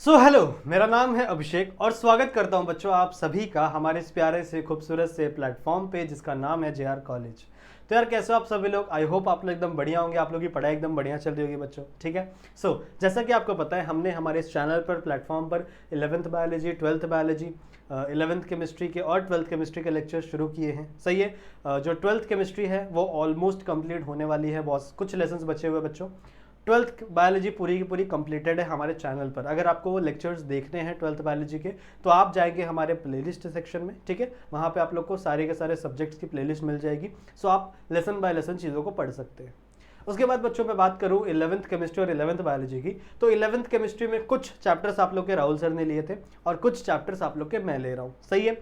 Hello, मेरा नाम है अभिषेक और स्वागत करता हूं बच्चों आप सभी का हमारे इस प्यारे से खूबसूरत से प्लेटफॉर्म पे जिसका नाम है जेआर कॉलेज। तो यार कैसे हो आप सभी लोग? आई होप आप लोग एकदम बढ़िया होंगे, आप लोग की पढ़ाई एकदम बढ़िया चल रही होगी बच्चों। ठीक है। जैसा कि आपको पता है हमने हमारे इस चैनल पर प्लेटफॉर्म पर 11th biology, 12th biology, 11th chemistry के और 12th केमिस्ट्री के लेक्चर शुरू किए हैं। सही है। जो 12th केमिस्ट्री है वो ऑलमोस्ट कंप्लीट होने वाली है, बहुत कुछ लेसन बचे हुए बच्चों। 12th बायोलॉजी पूरी की पूरी कंप्लीटेड है हमारे चैनल पर। अगर आपको वो लेक्चर्स देखने हैं 12th बायोलॉजी के तो आप जाएंगे हमारे प्लेलिस्ट सेक्शन में। ठीक है। वहाँ पे आप लोग को सारे के सारे सब्जेक्ट्स की प्लेलिस्ट मिल जाएगी। आप लेसन बाय लेसन चीज़ों को पढ़ सकते हैं। उसके बाद बच्चों मैं बात करूँ 11th केमिस्ट्री और 11th बायोलॉजी की, तो 11th केमिस्ट्री में कुछ चैप्टर्स आप लोग के राहुल सर ने लिए थे और कुछ चैप्टर्स आप लोग के मैं ले रहा हूँ। सही है।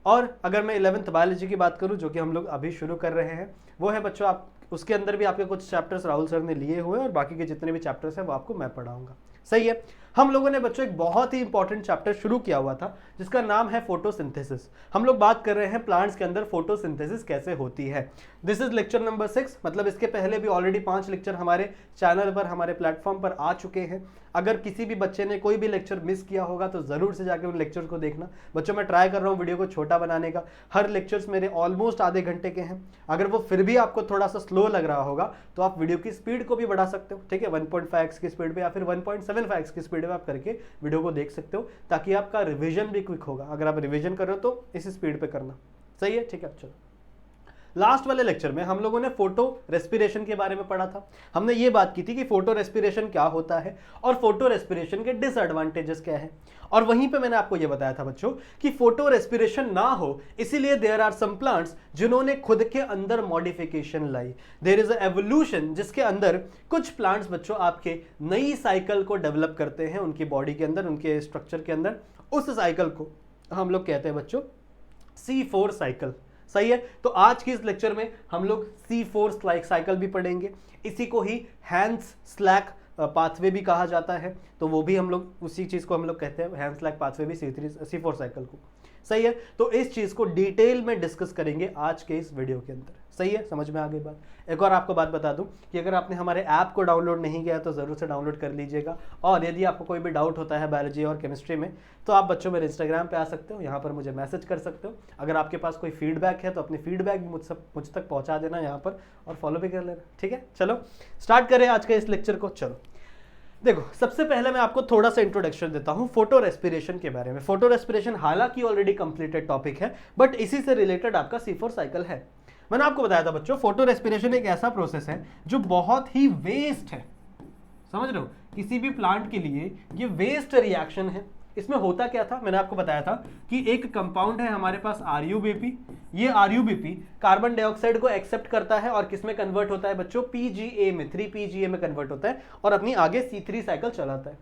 और अगर मैं 11th बायोलॉजी की बात करूँ जो कि हम लोग अभी शुरू कर रहे हैं, वो है बच्चों आप उसके अंदर भी आपके कुछ चैप्टर्स राहुल सर ने लिए हुए हैं और बाकी के जितने भी चैप्टर्स हैं वो आपको मैं पढ़ाऊंगा। सही है। हम लोगों ने बच्चों एक बहुत ही इंपॉर्टेंट चैप्टर शुरू किया हुआ था जिसका नाम है फोटोसिंथेसिस। हम लोग बात कर रहे हैं प्लांट्स के अंदर फोटोसिंथेसिस कैसे होती है। This is lecture number 6। मतलब इसके पहले भी ऑलरेडी 5 लेक्चर हमारे चैनल पर हमारे प्लेटफॉर्म पर आ चुके हैं। अगर किसी भी बच्चे ने कोई भी लेक्चर मिस किया होगा तो जरूर से जाकर उन लेक्चर को देखना। बच्चों मैं ट्राई कर रहा हूँ वीडियो को छोटा बनाने का। हर लेक्चर्स मेरे ऑलमोस्ट आधे घंटे के हैं। अगर वो फिर भी आपको थोड़ा सा स्लो लग रहा होगा तो आप वीडियो की स्पीड को भी बढ़ा सकते हो। ठीक है। 1.5x की स्पीड पे या फिर 1.75x की स्पीड पे आप करके वीडियो को देख सकते हो ताकि आपका रिवीजन भी क्विक होगा। अगर आप रिवीजन कर रहे हो तो इसी स्पीड पे करना। सही है। ठीक है। चलो, लास्ट वाले लेक्चर में हम लोगों ने फोटो रेस्पिरेशन के बारे में पढ़ा था। हमने ये बात की थी कि फोटो रेस्पिरेशन क्या होता है और फोटो रेस्पिरेशन के डिसएडवांटेजेस क्या है। और वहीं पे मैंने आपको ये बताया था बच्चों कि फोटो रेस्पिरेशन ना हो इसीलिए देयर आर सम प्लांट्स जिन्होंने खुद के अंदर मॉडिफिकेशन लाई। देयर इज एवोल्यूशन जिसके अंदर कुछ प्लांट्स बच्चों आपके नई साइकिल को डेवलप करते हैं उनकी बॉडी के अंदर, उनके स्ट्रक्चर के अंदर। उस साइकिल को हम लोग कहते हैं बच्चों C4 साइकिल। सही है। तो आज की इस लेक्चर में हम लोग C4 साइकिल भी पढ़ेंगे। इसी को ही हैंस स्लैक पाथवे भी कहा जाता है, तो वो भी हम लोग उसी चीज को हम लोग कहते हैं हैंस स्लैक पाथवे भी C4 साइकिल को। सही है। तो इस चीज को डिटेल में डिस्कस करेंगे आज के इस वीडियो के अंदर। सही है। समझ में आ गई बात? एक और आपको बात बता दूं कि अगर आपने हमारे ऐप को डाउनलोड नहीं किया तो जरूर से डाउनलोड कर लीजिएगा। और यदि आपको कोई भी डाउट होता है बायोलॉजी और केमिस्ट्री में तो आप बच्चों मेरे इंस्टाग्राम पे आ सकते हो, यहाँ पर मुझे मैसेज कर सकते हो। अगर आपके पास कोई फीडबैक है तो अपनी फीडबैक भी मुझ तक पहुँचा देना यहाँ पर और फॉलो भी कर लेना। ठीक है। चलो स्टार्ट करें आज के इस लेक्चर को। चलो देखो, सबसे पहले मैं आपको थोड़ा सा इंट्रोडक्शन देता हूं फोटो रेस्पिरेशन के बारे में। फोटो रेस्पिरेशन हालांकि ऑलरेडी कंप्लीटेड टॉपिक है बट इसी से रिलेटेड आपका C4 साइकिल है। मैंने आपको बताया था बच्चों फोटो रेस्पिरेशन एक ऐसा प्रोसेस है जो बहुत ही वेस्ट है। समझ रहे हो? किसी भी प्लांट के लिए ये वेस्ट रिएक्शन है। इसमें होता क्या था मैंने आपको बताया था कि एक कंपाउंड है हमारे पास RuBP। ये RuBP कार्बन डाइऑक्साइड को एक्सेप्ट करता है और किस में कन्वर्ट होता है बच्चों? PGA में, 3PGA में कन्वर्ट होता है और अपनी आगे C3 साइकिल चलाता है।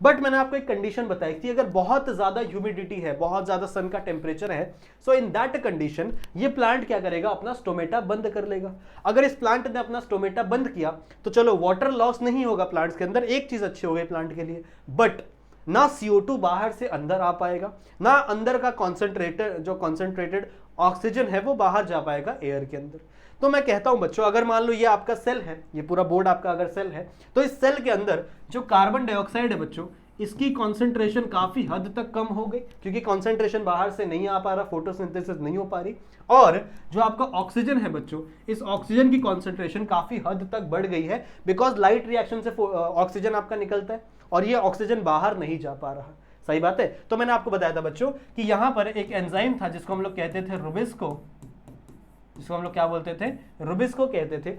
बट मैंने आपको एक कंडीशन बताई थी, अगर बहुत ज्यादा ह्यूमिडिटी है, बहुत ज्यादा सन का टेम्परेचर है, सो इन दैट कंडीशन ये प्लांट क्या करेगा? अपना स्टोमेटा बंद कर लेगा। अगर इस प्लांट ने अपना स्टोमेटा बंद किया तो चलो वाटर लॉस नहीं होगा प्लांट्स के अंदर, एक चीज अच्छी हो गई प्लांट के लिए, बट ना CO2 बाहर से अंदर आ पाएगा, ना अंदर का कॉन्सेंट्रेटेड ऑक्सीजन है वो बाहर जा पाएगा एयर के अंदर। तो मैं कहता हूं बच्चों अगर मान लो ये आपका सेल है, ये पूरा बोर्ड आपका अगर सेल है, तो इस सेल के अंदर जो कार्बन डाइऑक्साइड है बच्चों इसकी कॉन्सेंट्रेशन काफी हद तक कम हो गई क्योंकि कॉन्सेंट्रेशन बाहर से नहीं आ पा रहा, फोटोसिंथेसिस नहीं हो पा रही। और जो आपका ऑक्सीजन है बच्चों, इस ऑक्सीजन की कॉन्सेंट्रेशन काफी हद तक बढ़ गई है बिकॉज लाइट रिएक्शन से ऑक्सीजन आपका निकलता है और ये ऑक्सीजन बाहर नहीं जा पा रहा। सही बात है। तो मैंने आपको बताया था बच्चों कि यहां पर एक एंजाइम था जिसको हम लोग कहते थे रुबिस्को, जिसको हम लोग क्या बोलते थे? रुबिस्को कहते थे।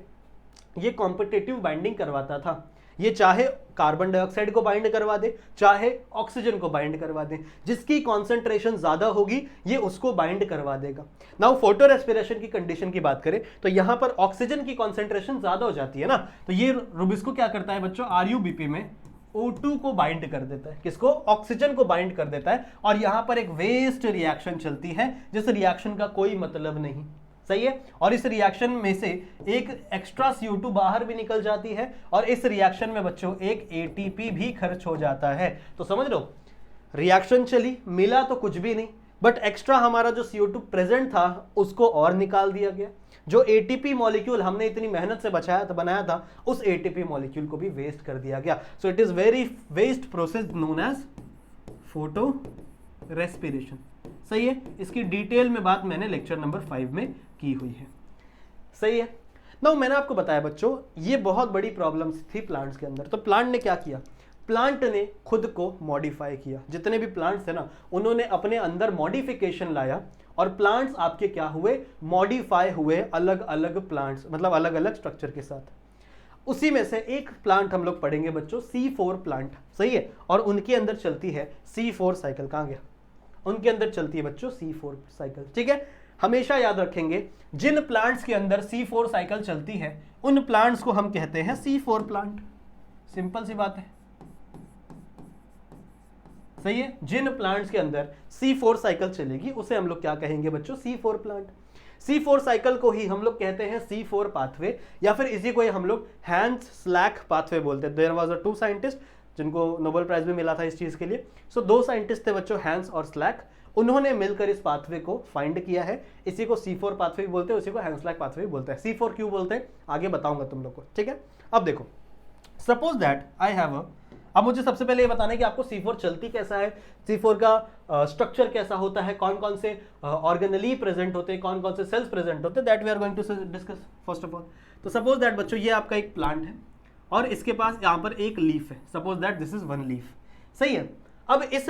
ये कॉम्पिटिटिव बाइंडिंग करवाता था। ये चाहे कार्बन डाइऑक्साइड को बाइंड करवा दे चाहे ऑक्सीजन को बाइंड करवा दे, जिसकी कॉन्सेंट्रेशन ज्यादा होगी ये उसको बाइंड करवा देगा। नाउ फोटो रेस्पिरेशन की कंडीशन की बात करें तो यहां पर ऑक्सीजन की कॉन्सेंट्रेशन ज्यादा हो जाती है ना, तो ये रुबिस्को क्या करता है बच्चों? RuBP में O2 को बाइंड कर देता है। किसको? ऑक्सीजन को बाइंड कर देता है और यहां पर एक वेस्ट रिएक्शन चलती है जिस रिएक्शन का कोई मतलब नहीं। सही है। और इस रिएक्शन में से एक एक्स्ट्रा CO2 बाहर भी निकल जाती है और इस रिएक्शन में बच्चों एक ATP भी खर्च हो जाता है। तो समझ लो रिएक्शन चली, मिला तो कुछ भी नहीं, बट एक्स्ट्रा हमारा जो CO2 प्रेजेंट था उसको और निकाल दिया गया। जो ATP मॉलिक्यूल हमने इतनी मेहनत से बनाया था उस ATP मॉलिक्यूल को भी वेस्ट कर दिया गया। So it is very waste process known as photorespiration. सही है, इसकी डिटेल में बात मैंने लेक्चर नंबर 5 में की हुई है। सही है ना। मैंने आपको बताया बच्चों ये बहुत बड़ी प्रॉब्लम्स थी प्लांट्स के अंदर। तो प्लांट ने क्या किया, प्लांट ने खुद को मॉडिफाई किया। जितने भी प्लांट्स थे ना उन्होंने अपने अंदर मॉडिफिकेशन लाया और प्लांट्स आपके क्या हुए, मॉडिफाई हुए अलग अलग प्लांट्स, मतलब अलग अलग स्ट्रक्चर के साथ। उसी में से एक प्लांट हम लोग पढ़ेंगे बच्चों, C4 प्लांट। सही है, और उनके अंदर चलती है C4 साइकिल। कहां गया, उनके अंदर चलती है बच्चों C4 साइकिल। ठीक है, हमेशा याद रखेंगे जिन प्लांट्स के अंदर C4 साइकिल चलती है उन प्लांट्स को हम कहते हैं C4 प्लांट। सिंपल सी बात है। सही है, जिन प्लांट्स के अंदर C4 साइकिल चलेगी उसे हम लोग क्या कहेंगे बच्चों, C4 प्लांट। C4 साइकिल को ही हम लोग कहते हैं C4 पाथवे, या फिर इसी को ही हम लोग हैंस स्लैक पाथवे बोलते हैं। देयर वाज अ 2 साइंटिस्ट जिनको नोबेल प्राइज भी मिला था इस चीज के लिए। सो 2 साइंटिस्ट थे बच्चों, हैंस और स्लैक। उन्होंने मिलकर इस पाथवे को फाइंड किया है। इसी को C4 पाथवे भी बोलते हैं, उसी को हैंस स्लैक पाथवे भी बोलते हैं। C4 क्यों बोलते हैं आगे बताऊंगा तुम लोग को। ठीक है, अब देखो, सपोज दैट आई हैव अब मुझे सबसे पहले ये बताना है कि आपको C4 चलती कैसा है, C4 का स्ट्रक्चर कैसा होता है, कौन कौन से ऑर्गेनली प्रेजेंट होते हैं, कौन कौन से सेल्स प्रेजेंट होते हैं, that we are going to discuss first of all. तो सपोज दैट बच्चों ये आपका एक प्लांट है और इसके पास यहाँ पर एक लीफ है। Suppose that this is 1 leaf. सही है, अब इस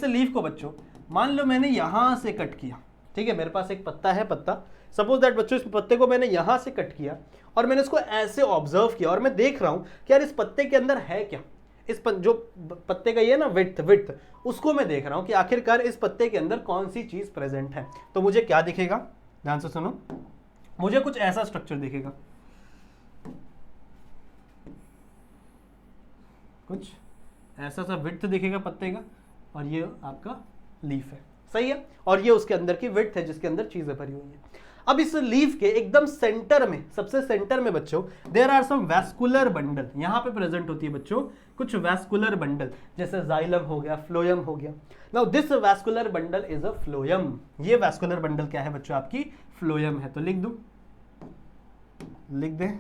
लीफ को बच्चों मान लो मैंने यहां से कट किया। ठीक है, मेरे पास एक पत्ता है, पत्ता। सपोज दैट बच्चों इस पत्ते को मैंने यहां से कट किया और मैंने इसको ऐसे ऑब्जर्व किया और मैं देख रहा हूं कि यार इस पत्ते के अंदर है क्या। जो पत्ते का ये ना विड्थ उसको मैं देख रहा हूं कि आखिरकार इस पत्ते के अंदर कौन सी चीज प्रेजेंट है। तो मुझे क्या दिखेगा, ध्यान से सुनो, मुझे कुछ ऐसा स्ट्रक्चर दिखेगा, कुछ ऐसा सा विड्थ दिखेगा पत्ते का, और ये आपका लीफ है। सही है, और ये उसके अंदर की विड्थ है जिसके अंदर चीजें भरी हुई हैं। अब इस लीफ के एकदम सेंटर में, सबसे सेंटर में बच्चों there are some vascular bundle. यहां पे प्रेजेंट होती है बच्चों कुछ वैस्कुलर बंडल, जैसे जाइलम हो गया, फ्लोएम हो गया। Now this vascular bundle is a phloem. ये वैस्कुलर बंडल क्या है बच्चों, आपकी फ्लोएम है। तो लिख दूं, लिख दें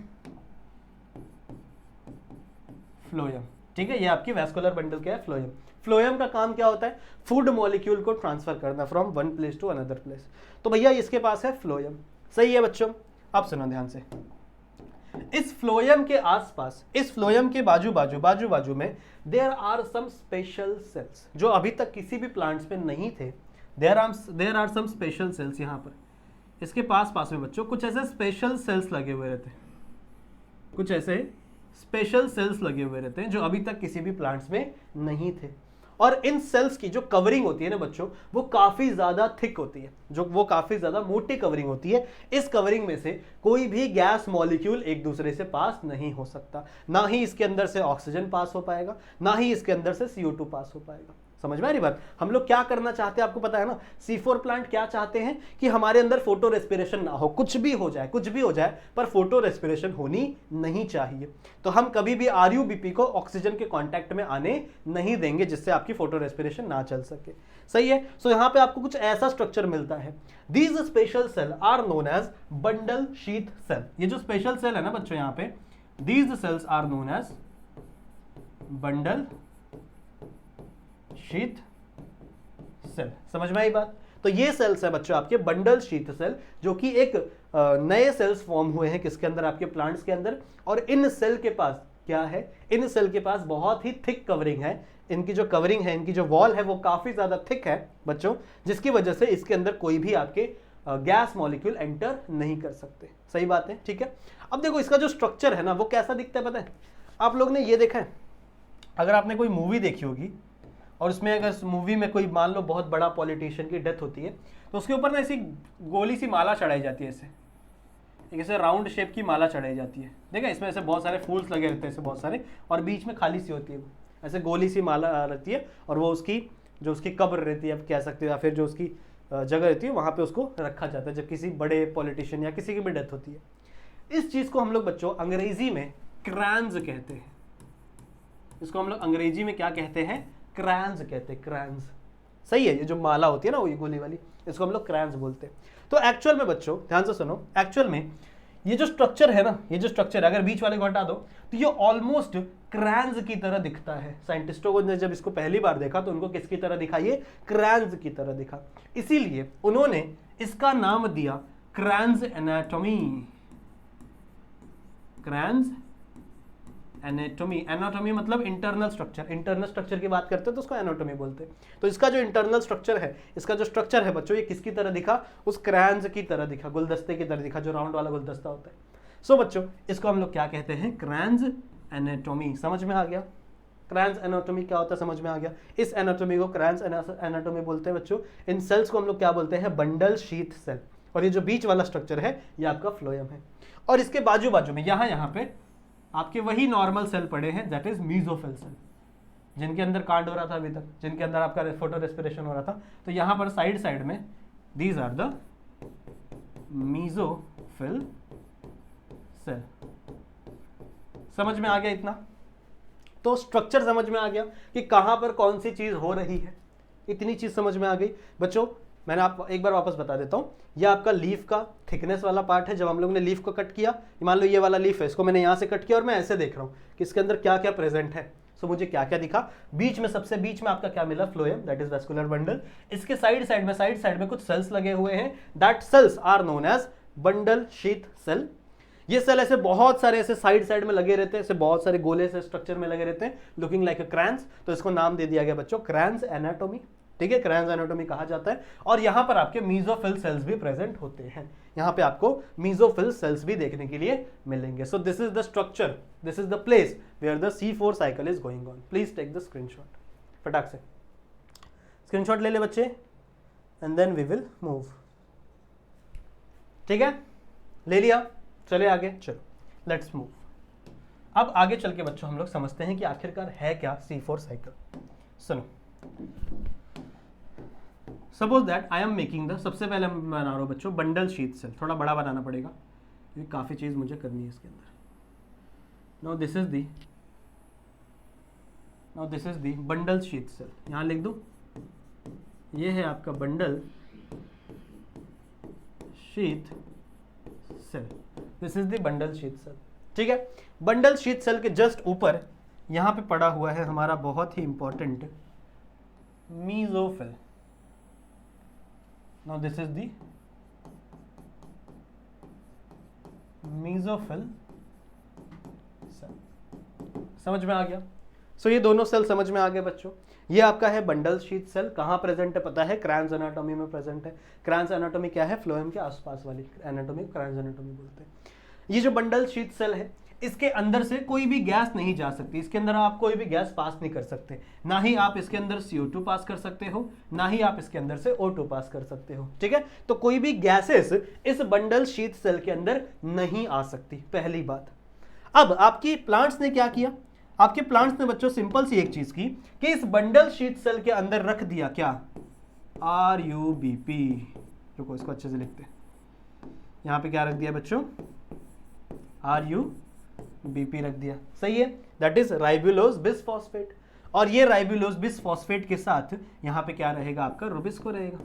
फ्लोएम। ठीक है, ये आपकी वैस्कुलर बंडल क्या है, फ्लोएम। फ्लोएम का काम क्या होता है, फूड मॉलिक्यूल को ट्रांसफर करना from one place to another place. तो भैया इसके पास है फ्लोएम। सही है बच्चों, अब सुनो ध्यान से, इस फ्लोएम के आसपास, इस फ्लोएम के बाजू बाजू में there are some special cells जो अभी तक किसी भी प्लांट्स में नहीं थे। There are some special cells. यहां पर इसके पास में बच्चों कुछ ऐसे स्पेशल सेल्स लगे हुए रहते हैं, कुछ ऐसे स्पेशल सेल्स लगे हुए रहते हैं जो अभी तक किसी भी प्लांट्स में नहीं थे। और इन सेल्स की जो कवरिंग होती है ना बच्चों, वो काफी ज्यादा थिक होती है, वो काफी ज्यादा मोटी कवरिंग होती है। इस कवरिंग में से कोई भी गैस मॉलिक्यूल एक दूसरे से पास नहीं हो सकता। ना ही इसके अंदर से ऑक्सीजन पास हो पाएगा, ना ही इसके अंदर से CO2 पास हो पाएगा। समझ में आ रही बात। हम लोग क्या करना चाहते हैं आपको पता है ना, C4 प्लांट क्या चाहते हैं कि हमारे अंदर फोटो रेस्पिरेशन ना हो, कुछ भी हो जाए, पर फोटो रेस्पिरेशन होनी नहीं चाहिए। तो हम कभी भी RUBP को ऑक्सीजन के कांटेक्ट में आने नहीं देंगे जिससे आपकी फोटो रेस्पिरेशन ना चल सके। सही है, सो यहां पे आपको कुछ ऐसा स्ट्रक्चर मिलता है। These special cell are known as bundle sheath cell. ये जो स्पेशल सेल है ना बच्चों, यहां पे these cells are known as bundle sheath cell. समझ में आई बात। तो ये सेल्स है बच्चों आपके बंडल शीथ सेल, जो कि एक नए सेल्स फॉर्म हुए हैं किसके अंदर, आपके प्लांट्स के अंदर। और इन सेल के पास क्या है, इन सेल के पास बहुत ही थिक कवरिंग है। इनकी जो कवरिंग है, इनकी जो वॉल है वो काफी ज्यादा थिक है बच्चों, जिसकी वजह से इसके अंदर कोई भी आपके गैस मॉलिक्यूल एंटर नहीं कर सकते। सही बात है, ठीक है। अब देखो इसका जो स्ट्रक्चर है ना वो कैसा दिखता है पता है आप लोग ने, ये देखा है, अगर आपने कोई मूवी देखी होगी और उसमें अगर मूवी में कोई मान लो बहुत बड़ा पॉलिटिशियन की डेथ होती है तो उसके ऊपर ना ऐसी गोली सी माला चढ़ाई जाती है, ऐसे राउंड शेप की माला चढ़ाई जाती है। देखा, इसमें ऐसे बहुत सारे फूल्स लगे रहते हैं, ऐसे बहुत सारे, और बीच में खाली सी होती है, ऐसे गोली सी माला रहती है, और वो उसकी जो उसकी कब्र रहती है, आप कह सकते हो, या फिर जो उसकी जगह रहती है वहाँ पे उसको रखा जाता है जब किसी बड़े पॉलिटिशियन या किसी की भी डेथ होती है। इस चीज़ को हम लोग बच्चों अंग्रेजी में क्रैंज कहते हैं। इसको हम लोग अंग्रेजी में क्या कहते हैं, क्रैंज कहते हैं, क्रैंज। सही है, ये जो माला होती है ना वो ये गोली वाली, इसको हम लोग क्रैंज बोलते हैं। तो एक्चुअल में बच्चों ध्यान से सुनो, एक्चुअल में ये जो स्ट्रक्चर है ना, ये जो स्ट्रक्चर है, अगर बीच वाले को हटा दो तो ये ऑलमोस्ट क्रैंज की तरह दिखता है। साइंटिस्टों को ने जब इसको पहली बार देखा तो उनको किसकी तरह दिखा, ये क्रैंज की तरह दिखा, इसीलिए उन्होंने इसका नाम दिया क्रैंज एनाटॉमी। क्रैंज एनाटॉमी, एनाटॉमी मतलब इंटरनल स्ट्रक्चर, इंटरनल स्ट्रक्चर की बात करते हैं तो उसको एनाटॉमी बोलते हैं। तो इसका जो इंटरनल स्ट्रक्चर है, इसका जो स्ट्रक्चर है बच्चों, ये किसकी तरह दिखा, उस क्रैंज की तरह दिखा, गुलदस्ते की तरह दिखा, जो राउंड वाला गुलदस्ता होता है। सो बच्चों इसको हम लोग क्या कहते हैं, क्रैंज एनाटॉमी। समझ में आ गया, क्रैंज एनाटॉमी क्या होता है, समझ में आ गया। इस एनाटॉमी को क्रैंज एनाटॉमी बोलते हैं बच्चों। इन सेल्स को हम लोग क्या बोलते हैं, बंडल शीथ सेल। और ये जो बीच वाला स्ट्रक्चर है ये आपका फ्लोएम है। और इसके बाजू बाजू में यहाँ पे आपके वही नॉर्मल सेल पड़े हैं, दैट इज मीजोफिल सेल, जिनके अंदर कांड हो रहा था अभी तक, जिनके अंदर आपका फोटो रेस्पिरेशन हो रहा था। तो यहाँ पर साइड साइड में these are the mesophyll cell. समझ में आ गया इतना? तो स्ट्रक्चर समझ में आ गया कि कहां पर कौन सी चीज हो रही है, इतनी चीज समझ में आ गई बच्चों। मैंने आपको एक बार वापस बता देता हूं, यह आपका लीफ का थिकनेस वाला पार्ट है। जब हम लोग ने लीफ को कट किया, मान लो ये वाला लीफ है, इसको मैंने यहां से कट किया और मैं ऐसे देख रहा हूं कि इसके अंदर क्या क्या प्रेजेंट है। सो मुझे क्या क्या दिखा, बीच में, सबसे बीच में आपका क्या मिला, phloem, that is vascular bundle. इसके साइड साइड में कुछ सेल्स लगे हुए हैं, that cells are known as bundle sheath cell. ये सेल ऐसे बहुत सारे ऐसे साइड में लगे रहते हैं, ऐसे बहुत सारे गोले से स्ट्रक्चर में लगे रहते हैं, लुकिंग लाइक अ क्रैंस। तो इसको नाम दे दिया गया बच्चों क्रैंस एनाटॉमी। ठीक है, क्रैंस एनाटॉमी कहा जाता है। और यहां पर आपके मीजोफिल सेल्स भी प्रेजेंट होते हैं, यहां पे आपको मीजोफिल सेल्स भी देखने के लिए मिलेंगे। So this is the structure, this is the place where the C4 cycle is going on. Please take the screenshot, फटाक से स्क्रीनशॉट ले ले बच्चे, and then we will move. ठीक है, ले लिया, चले आगे, चलो लेट्स मूव। अब आगे चल के बच्चों हम लोग समझते हैं कि आखिरकार है क्या C4 साइकिल। सुनो, suppose that I am making the, सबसे पहले मैं बना रहा हूं बच्चों बंडल शीथ सेल। थोड़ा बड़ा बनाना पड़ेगा क्योंकि काफी चीज मुझे करनी है इसके अंदर। Now this is the bundle sheath cell. यहां लिख दो, ये है आपका bundle sheath cell, this is the bundle sheath cell. ठीक है, बंडल शीथ सेल के जस्ट ऊपर यहां पे पड़ा हुआ है हमारा बहुत ही important mesophyll. Now this is the mesophyll cell. समझ में आ गया? सो ये दोनों सेल समझ में आ गए बच्चों। ये आपका है बंडल शीथ सेल, कहां प्रेजेंट है पता है, क्रैंस एनाटॉमी में प्रेजेंट है। क्रैंस एनाटॉमी क्या है, फ्लोएम के आसपास वाली एनाटॉमी क्रैंस एनाटॉमी बोलते हैं। ये जो बंडल शीथ सेल है, इसके अंदर से कोई भी गैस नहीं जा सकती, इसके अंदर आप कोई भी गैस पास नहीं कर सकते। ना ही आप इसके अंदर CO2 पास कर सकते हो, ना ही आप इसके अंदर से O2 पास कर सकते हो। ठीक है, तो कोई भी गैसेस इस बंडल शीथ सेल के अंदर नहीं आ सकती, पहली बात। अब आपकी प्लांट्स ने क्या किया, आपके प्लांट्स ने बच्चों सिंपल सी एक चीज की कि इस बंडल शीथ सेल के अंदर रख दिया क्या, RUBP। रुको इसको अच्छे से लिखते हैं, यहां पे क्या रख दिया बच्चों, RUBP रख दिया, सही है, दैट इज राइबुलोज बिसफॉस्फेट। और ये राइबुलोज बिसफॉस्फेट के साथ यहां पे क्या रहेगा, आपका रुबिस्को रहेगा,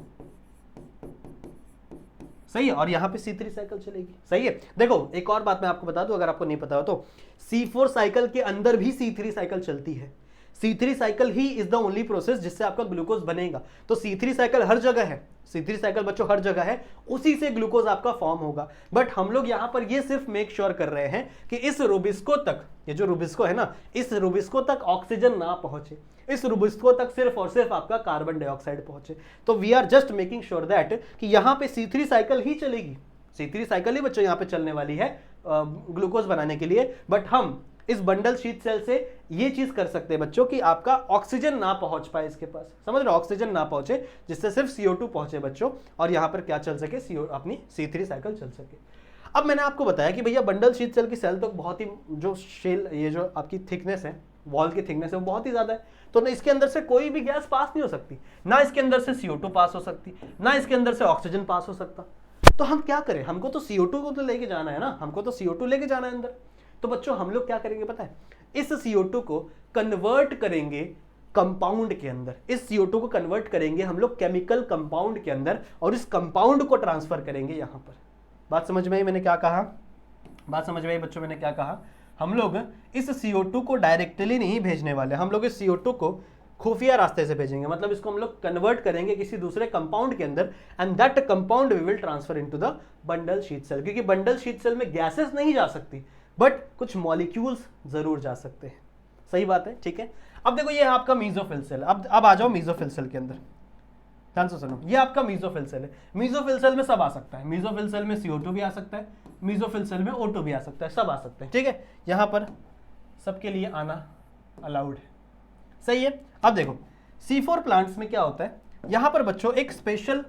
सही है। और यहां पे C3 साइकिल चलेगी, सही है। देखो एक और बात मैं आपको बता दूं, अगर आपको नहीं पता हो तो, C4 साइकिल के अंदर भी C3 साइकिल चलती है। C3 cycle he is the only process जिससे आपका ग्लूकोज बनेगा। तो C3 साइकिल हर जगह है, C3 साइकिल बच्चों हर जगह है, उसी से ग्लूकोज आपका फॉर्म होगा। बट हम लोग यहां पर ये सिर्फ मेक श्योर कर रहे हैं कि इस रुबिस्को तक, ये जो रुबिस्को है ना, इस रुबिस्को तक ऑक्सीजन ना पहुंचे, इस रुबिस्को तक सिर्फ और सिर्फ आपका कार्बन डाइऑक्साइड पहुंचे। तो we are just making sure that कि यहां पे C3 साइकिल ही चलेगी, C3 साइकिल ही बच्चों यहां पे चलने वाली है ग्लूकोज बनाने के लिए। बट हम इस बंडल शीथ सेल से ये चीज कर सकते हैं बच्चों कि आपका ऑक्सीजन ना पहुंच पाए इसके पास, समझ रहे हो, ऑक्सीजन ना पहुंचे, जिससे सिर्फ CO2 पहुंचे बच्चों, और यहां पर क्या चल सके, अपनी C3 साइकिल चल सके। अब मैंने आपको बताया कि भैया बंडल शीथ सेल की सेल तो बहुत ही, जो शेल, ये जो आपकी थिकनेस है, वॉल की थिकनेस है, वो बहुत ही ज्यादा है। तो ना इसके अंदर से कोई भी गैस पास नहीं हो सकती, ना इसके अंदर से CO2 पास हो सकती, ना इसके अंदर से ऑक्सीजन पास हो सकता। तो हम क्या करें, हमको तो CO2 को तो लेके जाना है ना, हमको तो CO2 लेके जाना है अंदर। तो बच्चों हम लोग क्या करेंगे पता है, इस CO2 को कन्वर्ट करेंगे कंपाउंड के अंदर, इस CO2 को कन्वर्ट करेंगे हम लोग केमिकल कंपाउंड के अंदर, और इस कंपाउंड को ट्रांसफर करेंगे यहां पर। बात समझ में आई मैंने क्या कहा? बात समझ में आई बच्चों? मैंने क्या कहा, हम लोग इस CO2 को डायरेक्टली नहीं भेजने वाले, हम लोग इस CO2 को खुफिया रास्ते से भेजेंगे, मतलब इसको हम लोग कन्वर्ट करेंगे किसी दूसरे कंपाउंड के अंदर, and that compound we will transfer into the bundle sheet cell, क्योंकि बंडल शीट सेल में गैसेस नहीं जा सकती बट कुछ मॉलिक्यूल्स जरूर जा सकते हैं। सही बात है, ठीक है। अब देखो ये है आपका मीजोफिल सेल। अब आ जाओ मीजोफिल सेल के अंदर, ध्यान से सुनो, ये आपका मीजोफिल सेल है। मीजोफिल सेल में सब आ सकता है, मीजोफिल सेल में CO2 भी आ सकता है, मीजोफिल सेल में O2 भी आ सकता है, सब आ सकते हैं, ठीक है। यहाँ पर सबके लिए आना अलाउड है, सही है। अब देखो C4 प्लांट्स में क्या होता है, यहाँ पर बच्चों एक स्पेशल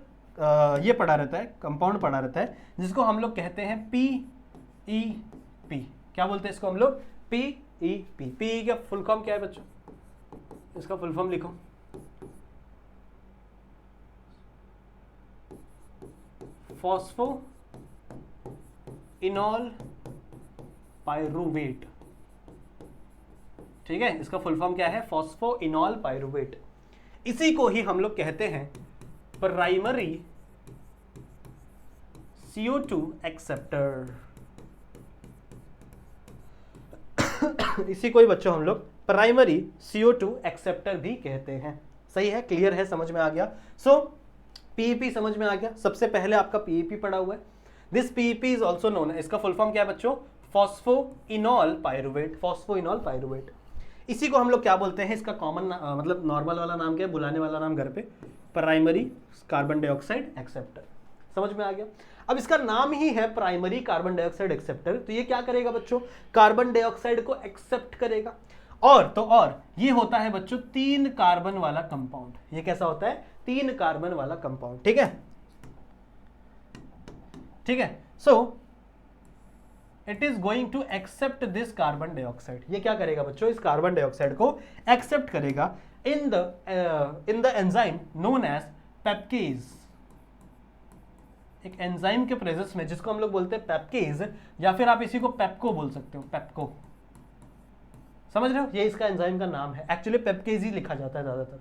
ये पड़ा रहता है, कंपाउंड पड़ा रहता है, जिसको हम लोग कहते हैं PEP। क्या बोलते हैं इसको हम लोग? PEP। PE का फुल फॉर्म क्या है बच्चों? इसका फुल फॉर्म लिखो, फॉस्फो इनॉल पायरुवेट, ठीक है। इसका फुल फॉर्म क्या है? Phospho इनॉल pyruvate. इसी को ही हम लोग कहते हैं प्राइमरी CO2 एक्सेप्टर। इसी को ही बच्चों हम लोग प्राइमरी CO2 एक्सेप्टर भी कहते हैं। सही है, क्लियर है, समझ में आ गया? सो PEP समझ में आ गया। सबसे पहले आपका PEP पड़ा हुआ है। This PEP is also known, इसका फुल फॉर्म क्या है बच्चों? Phospho इनॉल pyruvate, phospho इनॉल pyruvate. इसी को हम लोग क्या बोलते हैं? इसका कॉमन मतलब नॉर्मल वाला नाम क्या है, बुलाने वाला नाम घर पे? Primary carbon dioxide acceptor. समझ में आ गया? अब इसका नाम ही है प्राइमरी कार्बन डाइऑक्साइड एक्सेप्टर, तो ये क्या करेगा बच्चों? कार्बन डाइऑक्साइड को एक्सेप्ट करेगा। और ये होता है बच्चों 3 कार्बन वाला कंपाउंड। ये कैसा होता है? 3 कार्बन वाला कंपाउंड, ठीक है, ठीक है। So it is going to accept this carbon dioxide. ये क्या करेगा बच्चों? इस कार्बन डाइऑक्साइड को एक्सेप्ट करेगा in the enzyme known as PEPCase. एक एंजाइम के प्रेजेंस में, जिसको हम लोग बोलते हैं पेप्केज, या फिर आप इसी को पेप्को बोल सकते हो, पेप्को। समझ रहे हो? ये इसका एंजाइम का नाम है, एक्चुअली पेप्केज ही लिखा जाता है ज्यादातर।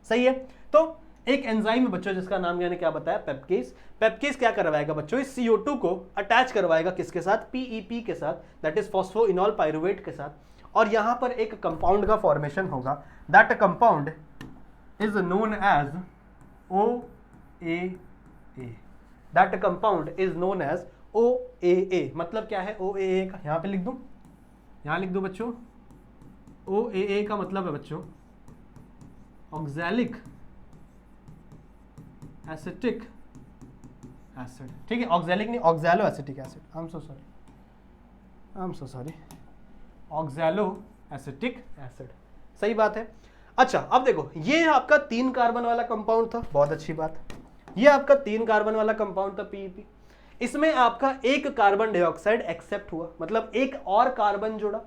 सही है। तो एक एंजाइम है बच्चों जिसका नाम मैंने क्या बताया? पेप्केज। पेप्केज क्या करवाएगा बच्चों? इस CO2 को अटैच करवाएगा किसके साथ? PEP के साथ, दैट इज फॉस्फो इनॉल पायरुवेट के साथ। और यहां पर एक कंपाउंड का फॉर्मेशन होगा, that compound is known as OAA। That compound is known as OAA। मतलब क्या है OAA का? यहां पे लिख दूं, यहां लिख दूं बच्चों। OAA का मतलब है बच्चों ऑक्सैलिक एसिटिक एसिड, ठीक है। ऑक्सैलिक नहीं, oxalo acetic acid. I am so sorry, oxalo acetic acid. सही बात है। अच्छा, अब देखो ये आपका 3 कार्बन वाला कंपाउंड था, बहुत अच्छी बात। ये आपका 3 कार्बन वाला कंपाउंड था PEP। इसमें आपका 1 कार्बन डाइऑक्साइड एक्सेप्ट हुआ, मतलब एक और कार्बन जुड़ा।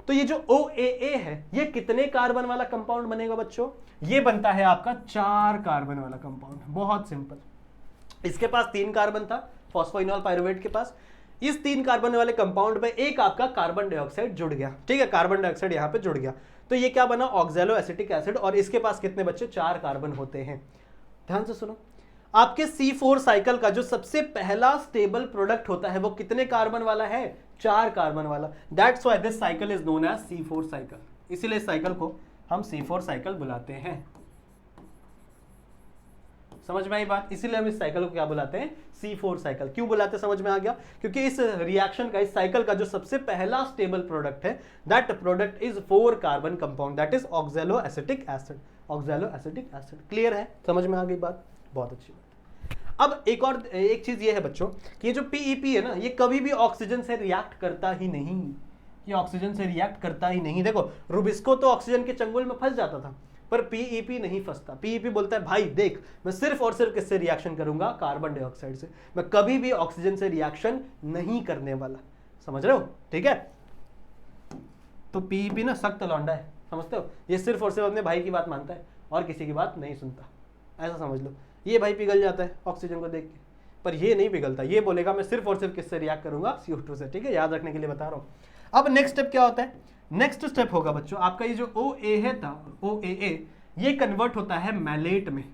तो ये जो OAA है, ये कितने कार्बन वाला कंपाउंड बनेगा बच्चों? ये बनता है आपका 4 कार्बन वाला कंपाउंड। बहुत सिंपल। इसके पास 3 कार्बन था, फॉस्फोइनॉल पायरुवेट के पास। इस 3 कार्बन वाले कंपाउंड में एक आपका कार्बन डाइऑक्साइड जुड़ गया, ठीक है, कार्बन डाइऑक्साइड यहां पे जुड़ गया। तो ये क्या बना? Oxalo acetic acid. और इसके पास कितने बच्चे? 4 कार्बन होते हैं। ध्यान से सुनो, आपके C4 साइकिल का जो सबसे पहला स्टेबल प्रोडक्ट होता है वो कितने कार्बन वाला है? 4 कार्बन वाला। That's why this cycle is known as C4 cycle. इसीलिए इस साइकिल को हम C4 साइकिल बुलाते हैं। समझ में आई बात? इसीलिए हम इस साइकिल को क्या बुलाते हैं? C4 cycle. क्यों बुलाते हैं? समझ में आ गया? क्योंकि इस रिएक्शन का, इस साइकिल का जो सबसे पहला स्टेबल प्रोडक्ट है, that product is 4 carbon compound, that is oxalo acetic acid. Oxalo acetic acid. Clear है? समझ में आ गई बात? बहुत अच्छी बात। अब एक चीज ये है बच्चों कि ये जो PEP है ना, ये कभी भी ऑक्सीजन से रिएक्ट करता ही नहीं। ये ऑक्सीजन से रिएक्ट करता ही नहीं। देखो रुबिस्को तो ऑक्सीजन के चंगुल में फंस जाता था, पर PEP नहीं फंसता। PEP बोलता है भाई देख, मैं सिर्फ और सिर्फ किससे रिएक्शन करूंगा? कार्बन डाइऑक्साइड से। मैं कभी भी ऑक्सीजन से रिएक्शन नहीं करने वाला। समझ रहे हो? ठीक है। तो PEP ना सख्त लौंडा है, समझते हो? ये सिर्फ और सिर्फ अपने भाई की बात मानता है और किसी की बात नहीं सुनता, ऐसा समझ लो। ये भाई पिघल जाता है ऑक्सीजन को देख के, पर ये नहीं पिघलता। ये बोलेगा मैं सिर्फ और सिर्फ किससे रिएक्ट करूंगा? CO2 से। ठीक है, याद रखने के लिए बता रहा हूं। अब नेक्स्ट स्टेप क्या होता है? नेक्स्ट स्टेप होगा बच्चों आपका ये जो OA है था, OAA, ये कन्वर्ट होता है मैलेट में।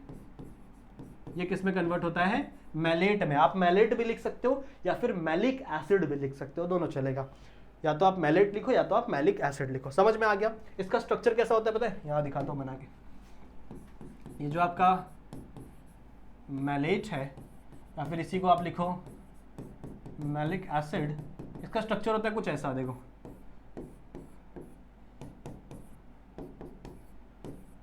ये किस में कन्वर्ट होता है? मैलेट में। आप मैलेट भी लिख सकते हो या फिर मैलिक एसिड भी लिख सकते हो, दोनों चलेगा। या तो आप मैलेट लिखो या तो आप मैलिक एसिड लिखो। समझ में आ गया? इसका स्ट्रक्चर कैसा होता है पता है? यहाँ दिखाता हूँ बना के। ये जो आपका मैलेट है या फिर इसी को आप लिखो मैलिक एसिड, इसका स्ट्रक्चर होता है कुछ ऐसा, देखो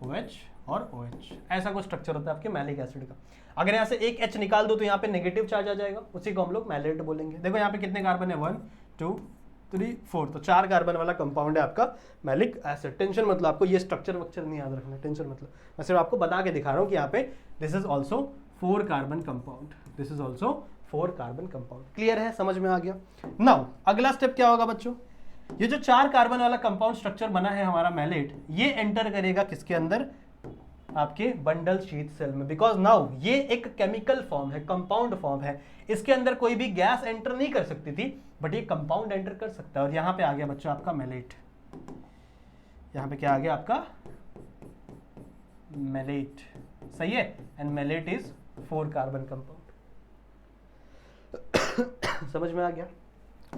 OH और OH, ऐसा कुछ स्ट्रक्चर होता है आपके मैलिक एसिड का। अगर यहाँ से एक H निकाल दो तो यहाँ पे नेगेटिव चार्ज आ जाएगा, उसी को हम लोग मैलेट बोलेंगे। देखो यहाँ पे कितने कार्बन है? 1 2 3 4, तो 4 कार्बन वाला कंपाउंड है आपका मैलिक एसिड। टेंशन मतलब, आपको ये स्ट्रक्चर वक्चर नहीं याद रखना, टेंशन मतलब, मैं सिर्फ आपको बता के दिखा रहा हूँ कि यहाँ पे this is also 4 carbon compound, this is also 4 carbon compound. Clear है? समझ में आ गया? नाउ अगला स्टेप क्या होगा बच्चों? ये जो 4 कार्बन वाला कंपाउंड स्ट्रक्चर बना है हमारा मैलेट, ये एंटर करेगा किसके अंदर? आपके बंडल शीथ सेल में। बिकॉज नाउ ये एक केमिकल फॉर्म है, कंपाउंड फॉर्म है, इसके अंदर कोई भी गैस एंटर नहीं कर सकती थी, बट ये कंपाउंड एंटर कर सकता है। और यहां पे आ गया बच्चों आपका मैलेट। यहां पे क्या आ गया आपका? मैलेट। सही है? And malate is 4 carbon compound. समझ में आ गया?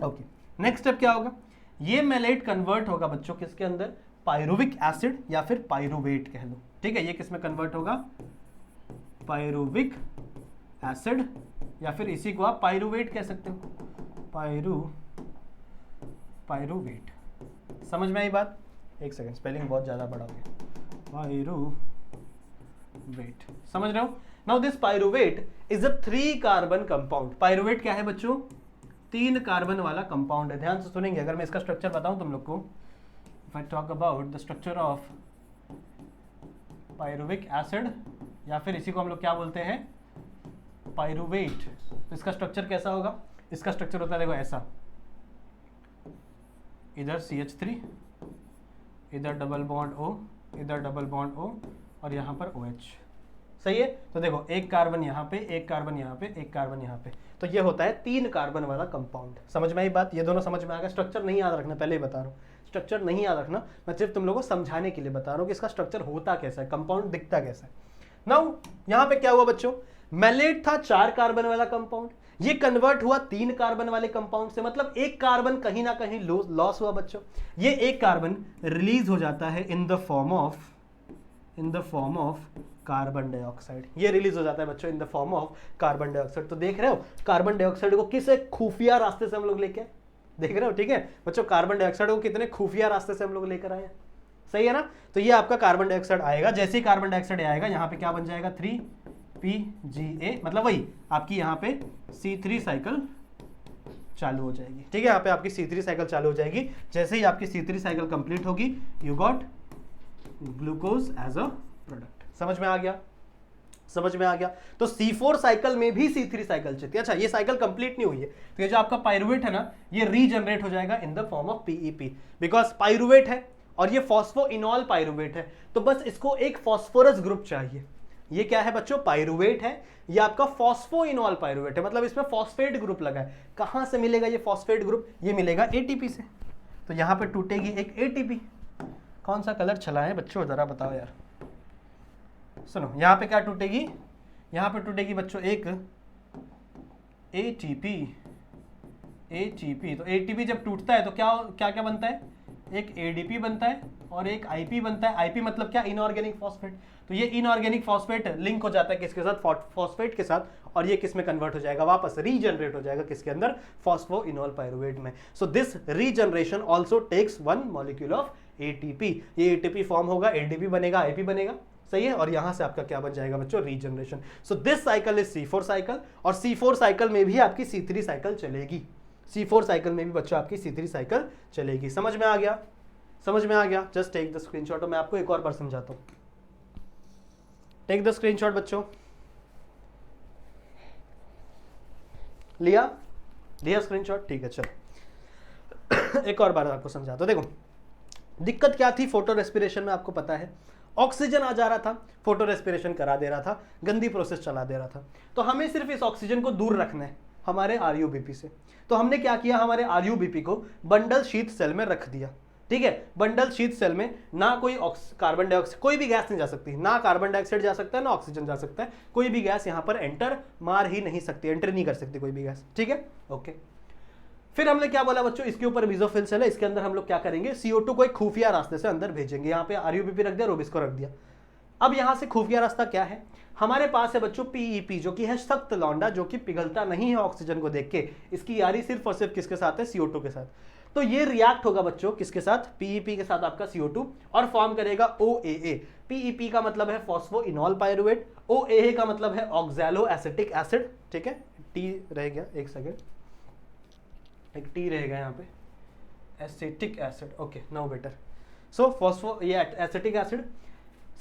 ओके, नेक्स्ट स्टेप क्या होगा? ये मैलेट कन्वर्ट होगा बच्चों किसके अंदर? पायरुविक एसिड या फिर पायरुवेट कह लो। ठीक है, ये किस में कन्वर्ट होगा? पायरुविक एसिड या फिर इसी को आप पायरुवेट कह सकते हो, पायरुवेट। समझ में आई बात? एक सेकंड, स्पेलिंग बहुत ज्यादा बड़ा हो गया। पायरुवेट, समझ रहे हो? Now this pyruvate is a 3 carbon compound. Pyruvate क्या है बच्चों? 3 कार्बन वाला कंपाउंड है। ध्यान से सुनेंगे, अगर मैं इसका स्ट्रक्चर बताऊं तुम लोग को। If I talk about the structure of pyruvic acid या फिर इसी को हम लोग क्या बोलते हैं? पायरुवेट। तो इसका स्ट्रक्चर कैसा होगा? इसका स्ट्रक्चर होता है देखो ऐसा, इधर CH3, इधर डबल बॉन्ड O, इधर डबल बॉन्ड O और यहाँ पर OH। सही है? तो देखो एक कार्बन यहाँ पे, एक कार्बन यहाँ पे, एक कार्बन यहाँ पे, तो ये होता है 3 कार्बन वाला कंपाउंड। समझ में आई बात? ये दोनों समझ में आ गया? स्ट्रक्चर नहीं याद रखना, पहले ही बता रहा हूँ, स्ट्रक्चर नहीं याद रखना, मैं सिर्फ तुम लोगों को समझाने के लिए बता रहा हूँ कि इसका स्ट्रक्चर होता कैसा है, कंपाउंड दिखता कैसा है। नाउ यहाँ पे क्या हुआ बच्चों? मैलेट था 4 कार्बन वाला कंपाउंड, ये कन्वर्ट हुआ 3 कार्बन वाले कंपाउंड से, मतलब एक कार्बन कहीं ना कहीं लॉस हुआ बच्चों। ये एक कार्बन रिलीज हो जाता है in the form of carbon dioxide. ये रिलीज हो जाता है बच्चों in the form of carbon dioxide. तो देख रहे हो कार्बन डाइऑक्साइड को किस एक खुफिया रास्ते से हम लोग लेके आए, देख रहे हो? ठीक है बच्चों, कार्बन डाइऑक्साइड को कितने खुफिया रास्ते से हम लोग लेकर आए हैं। सही है ना? तो ये आपका कार्बन डाइऑक्साइड आएगा, जैसे ही कार्बन डाइऑक्साइड आएगा यहाँ पे क्या बन जाएगा? 3PGA, मतलब वही आपकी यहाँ पे C3 साइकिल चालू हो जाएगी। ठीक है, यहाँ पे आपकी C3 साइकिल चालू हो जाएगी। जैसे ही आपकी C3 साइकिल कंप्लीट होगी, you got glucose as a product. समझ में आ गया? समझ में आ गया? तो C4 साइकिल में भी C3 साइकिल चलती है। अच्छा, ये साइकिल कंप्लीट नहीं हुई है, तो ये जो आपका पायरुवेट है ना, ये रीजनरेट हो जाएगा in the form of PEP, because pyruvate है और ये फॉस्फोइनॉल पायरुवेट है, तो बस इसको एक फॉस्फोरस ग्रुप चाहिए। ये क्या है बच्चों? पायरुवेट है, ये आपका फॉस्फोइनॉल पायरुवेट है, मतलब इसमें फॉस्फेट ग्रुप लगा है। कहां से मिलेगा ये फॉस्फेट ग्रुप? ये मिलेगा ATP से। तो यहां पे टूटेगी एक ATP। कौन सा कलर चला है बच्चों, जरा बताओ यार। सुनो, यहां पे क्या टूटेगी? यहां पे टूटेगी बच्चों एक ATP। तो ATP जब टूटता है तो क्या क्या क्या बनता है? एक ADP बनता है और एक IP बनता है। IP मतलब क्या? Inorganic phosphate. तो ये इनऑर्गेनिक फॉस्फेट लिंक हो जाता है किसके साथ? फॉस्फेट के साथ, और ये किस में कन्वर्ट हो जाएगा? वापस रीजनरेट हो जाएगा किसके अंदर? फॉस्फोइनॉल पायरुवेट में। So this regeneration also takes 1 molecule of ATP। ये ATP फॉर्म होगा, ADP बनेगा, IP बनेगा। सही है? और यहां से आपका क्या बन जाएगा बच्चों? Regeneration. So this cycle is C4 cycle, और C4 साइकिल में भी आपकी C3 साइकिल चलेगी। C4 साइकिल में भी बच्चों आपकी C3 साइकिल चलेगी। समझ में आ गया? समझ में आ गया? Just take the screenshot. और मैं आपको एक और बार समझाता हूं। टेक द स्क्रीनशॉट बच्चों। लिया स्क्रीनशॉट? ठीक है, चलो एक और बार आपको समझाता हूं। देखो दिक्कत क्या थी फोटो रेस्पिरेशन में, आपको पता है ऑक्सीजन आ जा रहा था, फोटो रेस्पिरेशन करा दे रहा था, गंदी प्रोसेस चला दे रहा था। तो हमें सिर्फ इस ऑक्सीजन को दूर रखना है हमारे RUBP से। तो हमने क्या किया? हमारे RUBP को बंडल शीथ सेल में रख दिया। ठीक है। बंडल शीट सेल में ना कोई कार्बन डाइऑक्साइड, कोई भी गैस नहीं जा सकती, ना कार्बन डाइऑक्साइड जा सकता है ना ऑक्सीजन जा सकता है, कोई भी गैस यहां पर एंटर मार ही नहीं सकती, एंटर नहीं कर सकती कोई भी गैस, ठीक है। ओके, फिर हमने क्या बोला बच्चों, इसके ऊपर मेसोफिल सेल है, इसके अंदर हम लोग क्या करेंगे, CO2 को एक खुफिया रास्ते से अंदर भेजेंगे। यहाँ पे RUBP रख दिया, रोबिस को रख दिया। अब यहां से खुफिया रास्ता क्या है, हमारे पास है बच्चों PEP, जो कि है सख्त लौंडा, जो कि पिघलता नहीं है ऑक्सीजन को देख के। इसकी यारी सिर्फ और सिर्फ किसके साथ है, CO2 के साथ। तो ये रिएक्ट होगा बच्चों किसके साथ, PEP के साथ आपका CO2, और फॉर्म करेगा OAA। PEP का मतलब है फॉस्फोइनॉल पायरुवेट, OAA का मतलब है ऑक्सैलो एसिटिक एसिड, ठीक है। टी रह गया, एक सेकेंड, एक टी रहेगा यहाँ पे, acetic acid, okay now better. So phospho, ये एसिटिक एसिड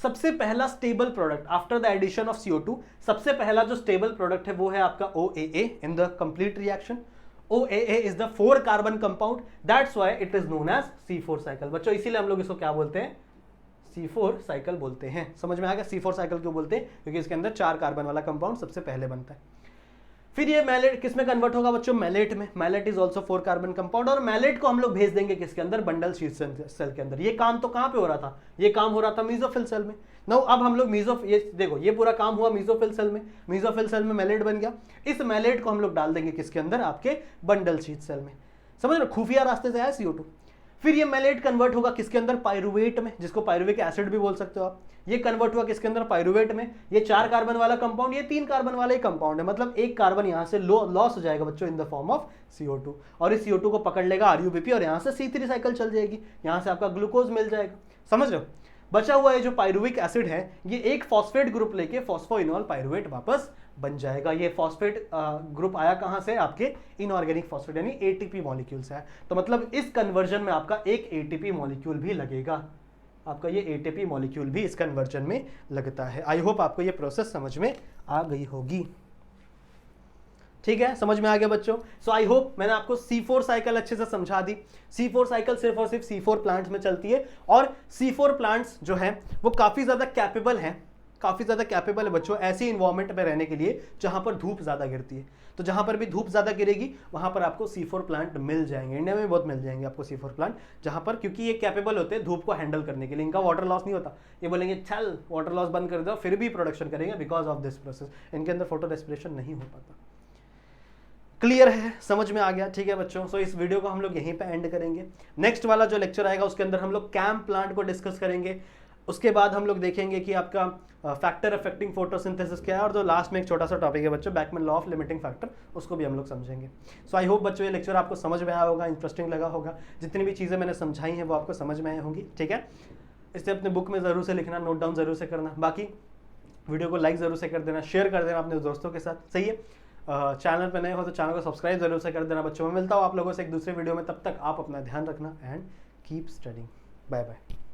सबसे पहला stable product after the addition of CO2, सबसे पहला जो स्टेबल प्रोडक्ट है वो है आपका OAA in the complete reaction. OAA is the 4 carbon compound, that's why it is known as C4 cycle. बच्चों इसीलिए हम लोग इसको क्या बोलते हैं, C4 साइकिल बोलते हैं। समझ में आ गया C4 साइकिल क्यों बोलते हैं, क्योंकि इसके अंदर 4 कार्बन वाला कंपाउंड सबसे पहले बनता है। फिर ये मैलेट किस में कन्वर्ट होगा बच्चों, मैलेट में। Malate is also 4 carbon compound, और मैलेट को हम लोग भेज देंगे किसके अंदर, बंडल शीट सेल के अंदर। ये काम तो कहां पे हो रहा था, ये काम हो रहा था मेसोफिल सेल में। नाउ अब हम लोग ये देखो, ये पूरा काम हुआ मेसोफिल सेल में, मेसोफिल सेल में मैलेट बन गया। इस मैलेट को हम लोग डाल देंगे किसके अंदर, आपके बंडल शीट सेल में। समझ रहे, खुफिया रास्ते से आया CO2। फिर ये मैलेट कन्वर्ट होगा किसके अंदर, पायरुवेट में, जिसको पायरुविक एसिड भी बोल सकते हो आप। ये कन्वर्ट हुआ किसके अंदर, पायरुवेट में। ये 4 कार्बन वाला कंपाउंड, ये 3 कार्बन वाला ही कंपाउंड है, मतलब एक कार्बन यहां से लॉस हो जाएगा बच्चों in the form of CO2, और इस CO2 को पकड़ लेगा RUBP, और यहां से C3 साइकिल चल जाएगी, यहां से आपका ग्लूकोज मिल जाएगा। समझ रहे हो, बचा हुआ ये जो पायरुविक एसिड है, ये एक फॉस्फेट ग्रुप लेके फॉस्फोइनॉल पायरुवेट वापस बन जाएगा। ये फॉस्फेट ग्रुप आया कहां से, आपके इनऑर्गेनिक फॉस्फेट यानी ATP मॉलिक्यूल से है। तो मतलब इस कन्वर्जन में आपका एक ATP मॉलिक्यूल भी लगेगा, आपका ये ATP मॉलिक्यूल भी इस कन्वर्जन में लगता है। आई होप आपको ये प्रोसेस समझ में आ गई होगी, ठीक है, समझ में आ गया बच्चों। सो आई होप मैंने आपको C4 साइकिल अच्छे से समझा दी। C4 साइकिल सिर्फ और सिर्फ C4 प्लांट्स में चलती है, और C4 प्लांट्स जो है वो काफी ज्यादा कैपेबल है, काफी ज्यादा कैपेबल है बच्चों ऐसी इन्वायरमेंट में रहने के लिए जहां पर धूप ज्यादा गिरती है। तो जहां पर भी धूप ज्यादा गिरेगी वहां पर आपको C4 प्लांट मिल जाएंगे, इंडिया में बहुत मिल जाएंगे आपको C4 प्लांट, जहां पर, क्योंकि ये कैपेबल होते हैं धूप को हैंडल करने के लिए, इनका वाटर लॉस नहीं होता। ये बोलेंगे चल वाटर लॉस बंद कर दो, फिर भी प्रोडक्शन करेंगे बिकॉज ऑफ दिस प्रोसेस, इनके अंदर फोटो रेस्पिरेशन नहीं हो पाता। क्लियर है, समझ में आ गया, ठीक है बच्चों। सो इस वीडियो को हम लोग यहीं पे एंड करेंगे। नेक्स्ट वाला जो लेक्चर आएगा उसके अंदर हम लोग कैम प्लांट को डिस्कस करेंगे। उसके बाद हम लोग देखेंगे कि आपका फैक्टर अफेक्टिंग फोटोसिंथेसिस क्या है, और जो लास्ट में एक छोटा सा टॉपिक है बच्चों, Beckmann law of limiting factor, उसको भी हम लोग समझेंगे। सो आई होप बच्चों ये लेक्चर आपको समझ में आया होगा, इंटरेस्टिंग लगा होगा। जितनी भी चीज़ें मैंने समझाई हैं वो आपको समझ में आई होंगी, ठीक है। इसे अपने बुक में ज़रूर से लिखना, नोट डाउन ज़रूर से करना। बाकी वीडियो को लाइक ज़रूर से कर देना, शेयर कर देना अपने दोस्तों के साथ, सही है। चैनल पर नए हो तो चैनल को सब्सक्राइब जरूर से कर देना बच्चों। मैं मिलता हूँ आप लोगों से एक दूसरे वीडियो में, तब तक आप अपना ध्यान रखना and keep studying. Bye bye.